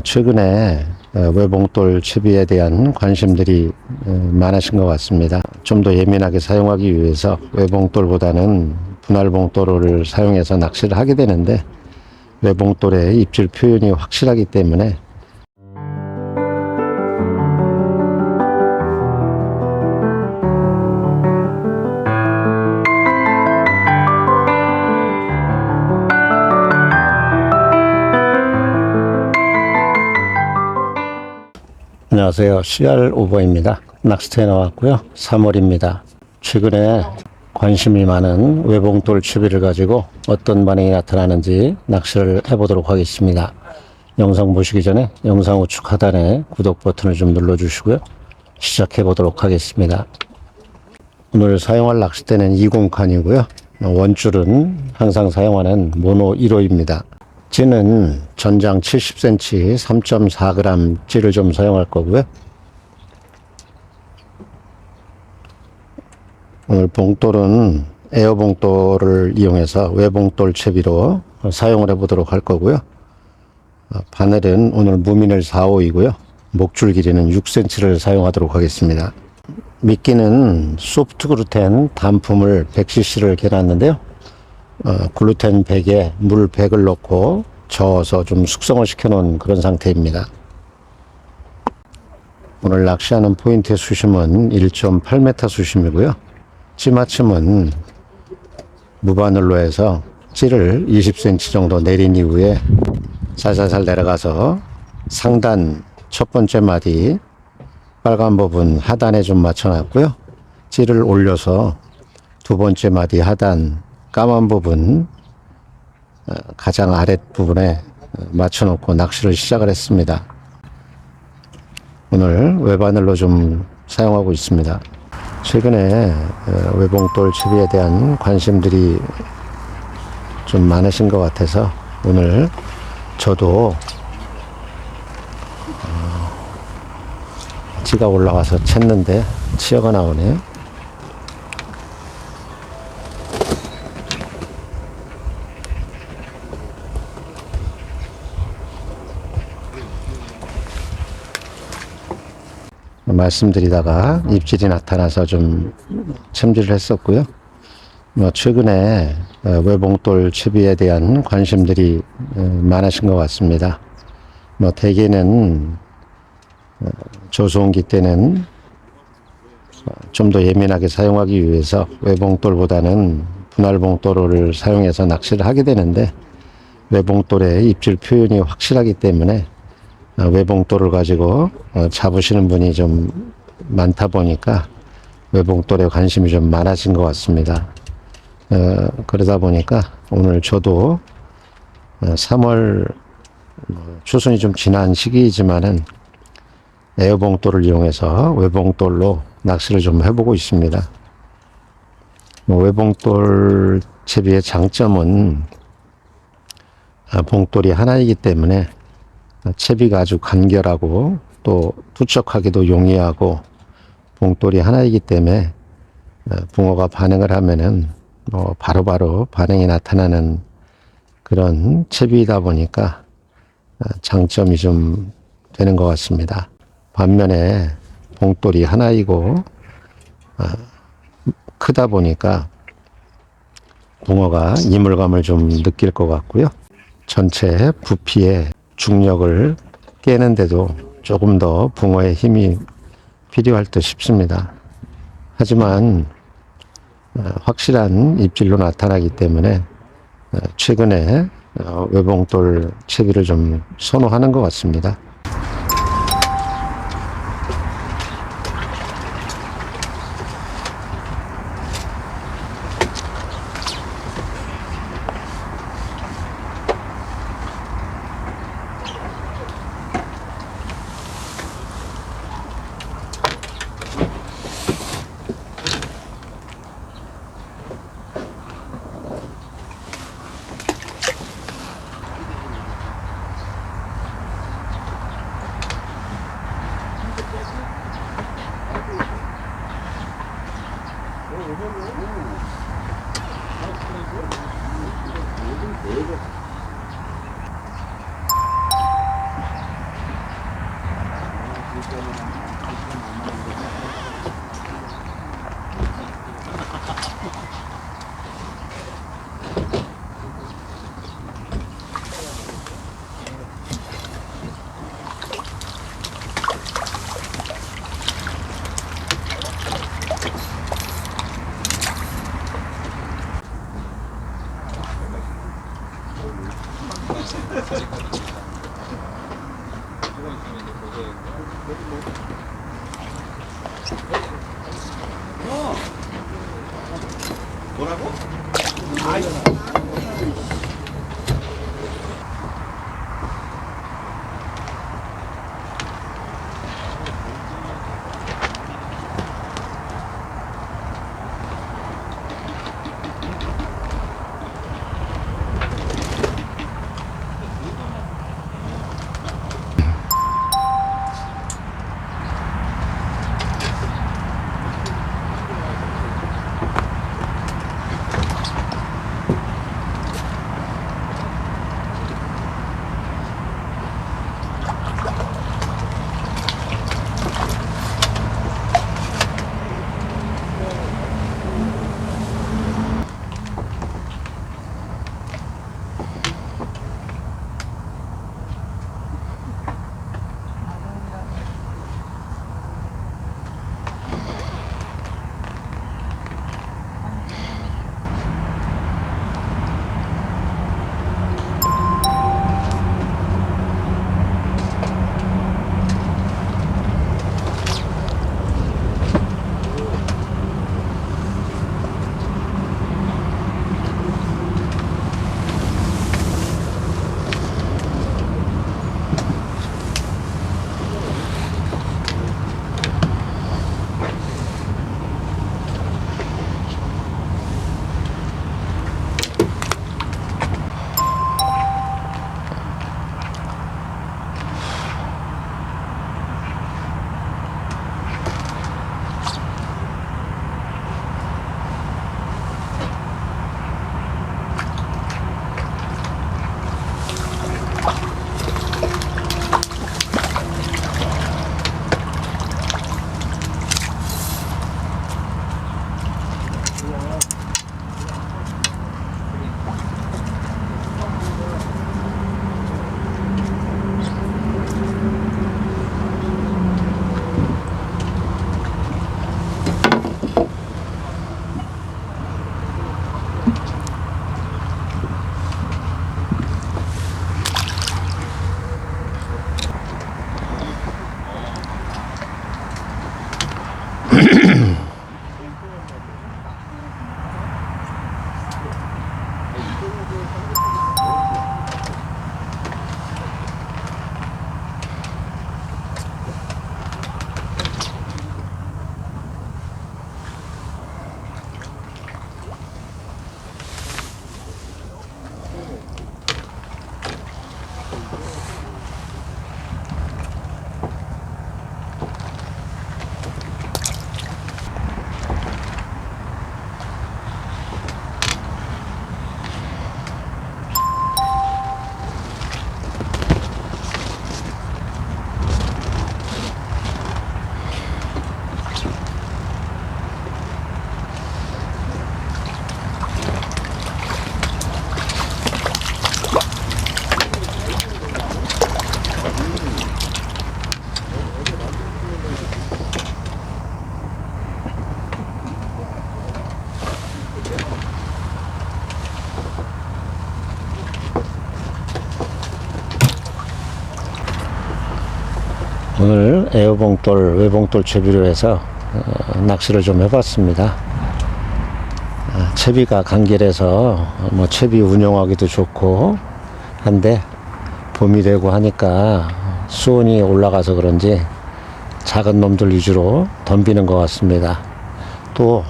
최근에 외봉돌 채비에 대한 관심들이 많으신 것 같습니다. 좀 더 예민하게 사용하기 위해서 외봉돌보다는 분할봉돌을 사용해서 낚시를 하게 되는데, 외봉돌의 입질 표현이 확실하기 때문에 안녕하세요. CR 오버입니다. 낚시터에 나왔고요. 3월입니다. 최근에 관심이 많은 외봉돌 채비를 가지고 어떤 반응이 나타나는지 낚시를 해보도록 하겠습니다. 영상 보시기 전에 영상 우측 하단에 구독 버튼을 좀 눌러주시고요. 시작해 보도록 하겠습니다. 오늘 사용할 낚싯대는 20칸이고요. 원줄은 항상 사용하는 모노 1호입니다. 찌는 전장 70cm 3.4g 찌를 좀 사용할 거고요. 오늘 봉돌은 에어봉돌을 이용해서 외봉돌 채비로 사용을 해 보도록 할 거고요. 바늘은 오늘 무미늘 4호이고요. 목줄 길이는 6cm를 사용하도록 하겠습니다. 미끼는 소프트 글루텐 단품을 100cc를 개놨는데요. 글루텐 100에 물 100을 넣고 저어서 좀 숙성을 시켜 놓은 그런 상태입니다. 오늘 낚시하는 포인트의 수심은 1.8m 수심이고요. 찌맞춤은 무바늘로 해서 찌를 20cm 정도 내린 이후에 살살살 내려가서 상단 첫 번째 마디 빨간 부분 하단에 좀 맞춰놨고요. 찌를 올려서 두 번째 마디 하단 까만 부분 가장 아랫부분에 맞춰놓고 낚시를 시작을 했습니다. 오늘 외바늘로 좀 사용하고 있습니다. 최근에 외봉돌 채비에 대한 관심들이 좀 많으신 것 같아서 오늘 저도 찌가 올라와서 챘는데 치어가 나오네요. 말씀드리다가 입질이 나타나서 좀 챔질을 했었고요. 최근에 외봉돌 채비에 대한 관심들이 많으신 것 같습니다. 대개는 조소온기 때는 좀 더 예민하게 사용하기 위해서 외봉돌보다는 분할봉돌을 사용해서 낚시를 하게 되는데, 외봉돌의 입질 표현이 확실하기 때문에 외봉돌을 가지고 잡으시는 분이 좀 많다 보니까 외봉돌에 관심이 좀 많아진 것 같습니다. 그러다 보니까 오늘 저도 3월 추순이 좀 지난 시기이지만은 에어봉돌을 이용해서 외봉돌로 낚시를 좀 해보고 있습니다. 외봉돌 채비의 장점은 봉돌이 하나이기 때문에 채비가 아주 간결하고 또 투척하기도 용이하고, 봉돌이 하나이기 때문에 붕어가 반응을 하면은 바로바로 반응이 나타나는 그런 채비이다 보니까 장점이 좀 되는 것 같습니다. 반면에 봉돌이 하나이고 크다 보니까 붕어가 이물감을 좀 느낄 것 같고요. 전체 부피에 중력을 깨는데도 조금 더 붕어의 힘이 필요할 듯 싶습니다. 하지만 확실한 입질로 나타나기 때문에 최근에 외봉돌 채비를 좀 선호하는 것 같습니다. 뭐라고? 오늘 애호봉돌, 외봉돌 채비로 해서 낚시를 좀 해봤습니다. 채비가 간결해서 뭐 채비 운영하기도 좋고 한데 봄이 되고 하니까 수온이 올라가서 그런지 작은 놈들 위주로 덤비는 것 같습니다. 또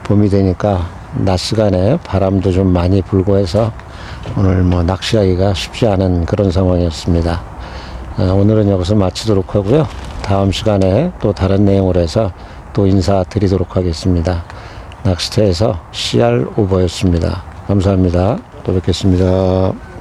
봄이 되니까 낮 시간에 바람도 좀 많이 불고 해서 오늘 뭐 낚시하기가 쉽지 않은 그런 상황이었습니다. 오늘은 여기서 마치도록 하고요. 다음 시간에 또 다른 내용으로 해서 또 인사드리도록 하겠습니다. 낚시터에서 CR 오버였습니다. 감사합니다. 또 뵙겠습니다.